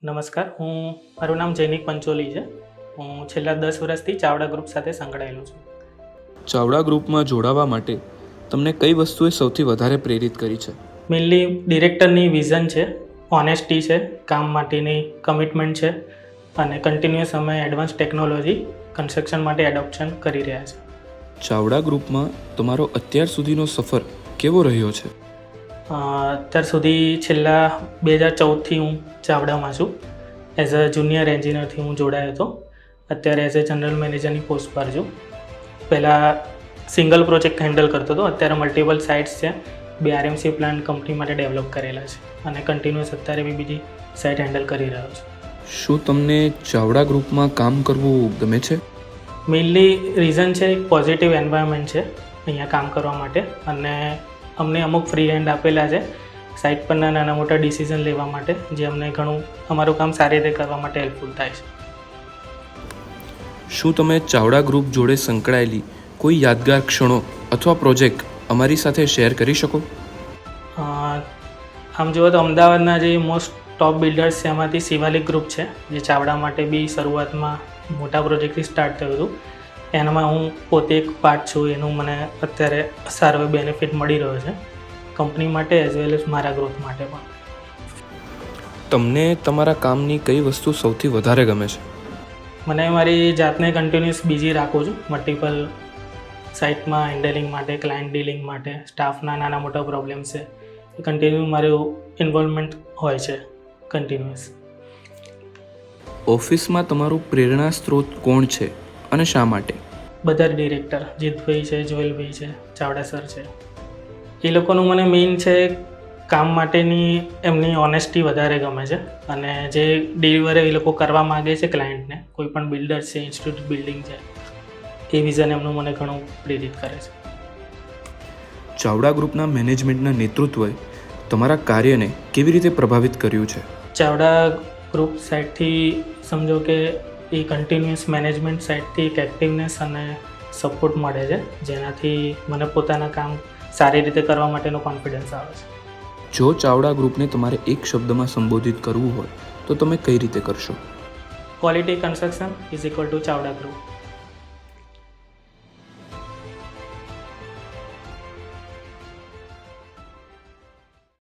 નમસ્કાર, મારું નામ જૈનિક પંચોલી છે. હું છેલ્લા 10 વર્ષથી ચાવડા ગ્રુપ સાથે સંકળાયેલો છું. ચાવડા ગ્રુપમાં જોડાવા માટે તમને કઈ વસ્તુએ સૌથી વધારે પ્રેરિત કરી છે? મેઇનલી ડિરેક્ટરની વિઝન છે, ઓનેસ્ટી છે, કામ માટેની કમિટમેન્ટ છે અને કન્ટિન્યુઅસ અમે એડવાન્સ ટેકનોલોજી કન્સ્ટ્રક્શન માટે એડોપ્શન કરી રહ્યા છે. ચાવડા ગ્રુપમાં તમારો અત્યાર સુધીનો સફર કેવો રહ્યો છે? અત્યાર સુધી છેલ્લા 2014થી હું ચાવડામાં છું. એઝ અ જુનિયર એન્જિનિયરથી હું જોડાયો હતો. અત્યારે એઝ અ જનરલ મેનેજરની પોસ્ટ પર છું. પહેલાં સિંગલ પ્રોજેક્ટ હેન્ડલ કરતો હતો. અત્યારે મલ્ટિપલ સાઇટ્સ છે, 2 RMC પ્લાન્ટ કંપની માટે ડેવલપ કરેલા છે અને કન્ટિન્યુઅસ અત્યારે બી બીજી સાઇટ હેન્ડલ કરી રહ્યો છું. શું તમને ચાવડા ગ્રુપમાં કામ કરવું ગમે છે? મેઇનલી રીઝન છે એક પોઝિટિવ એન્વાયરમેન્ટ છે અહીંયા કામ કરવા માટે અને અમને અમુક ફ્રી હેન્ડ આપેલા છે સાઇટ પરના નાના મોટા ડિસિઝન લેવા માટે, જે અમને ઘણું અમારું કામ સારી રીતે કરવા માટે હેલ્પફુલ થાય છે. શું તમે ચાવડા ગ્રુપ જોડે સંકળાયેલી કોઈ યાદગાર ક્ષણો અથવા પ્રોજેક્ટ અમારી સાથે શેર કરી શકો? આમ જુઓ તો અમદાવાદના જે મોસ્ટ ટોપ બિલ્ડર્સ છે એમાંથી શિવાલિક ગ્રુપ છે, જે ચાવડા માટે બી શરૂઆતમાં મોટા પ્રોજેક્ટથી સ્ટાર્ટ થયું હતું. એનામાં હું પોતે એક પાર્ટ છું. એનું મને અત્યારે સારો બેનિફિટ મળી રહ્યો છે કંપની માટે એઝ વેલ એઝ મારા ગ્રોથ માટે પણ. તમને તમારા કામની કઈ વસ્તુ સૌથી વધારે ગમે છે? મને મારી જાતને કન્ટિન્યુઅસ બિઝી રાખું છું મલ્ટિપલ સાઇટમાં હેન્ડલિંગ માટે, ક્લાયન્ટ ડીલિંગ માટે, સ્ટાફના નાના મોટા પ્રોબ્લેમ્સ છે એ કન્ટિન્યુ મારું ઇન્વોલ્વમેન્ટ હોય છે કન્ટિન્યુઅસ. ઓફિસમાં તમારું પ્રેરણા સ્ત્રોત કોણ છે અને શા માટે? બધા જ ડિરેક્ટર, જીતભાઈ છે, જોયેલભાઈ છે, ચાવડા સર છે. એ લોકોનું મને મેઇન છે કામ માટેની એમની ઓનેસ્ટી વધારે ગમે છે અને જે ડિલિવર એ લોકો કરવા માગે છે ક્લાયન્ટને, કોઈ પણ બિલ્ડર છે, ઇન્સ્ટિટ્યૂટ બિલ્ડિંગ છે, એ વિઝન એમનું મને ઘણું પ્રેરિત કરે છે. ચાવડા ગ્રુપના મેનેજમેન્ટના નેતૃત્વએ તમારા કાર્યને કેવી રીતે પ્રભાવિત કર્યું છે? ચાવડા ગ્રુપ સાઇડથી સમજો કે એ કન્ટિન્યુઅસ મેનેજમેન્ટ સાઇડથી એક એક્ટિવનેસ અને સપોર્ટ મળે છે, જેનાથી મને પોતાના કામ સારી રીતે કરવા માટેનો કોન્ફિડન્સ આવે છે. જો ચાવડા ગ્રુપને તમારે એક શબ્દમાં સંબોધિત કરવું હોય તો તમે કઈ રીતે કરશો? Quality construction is equal to Chavda group.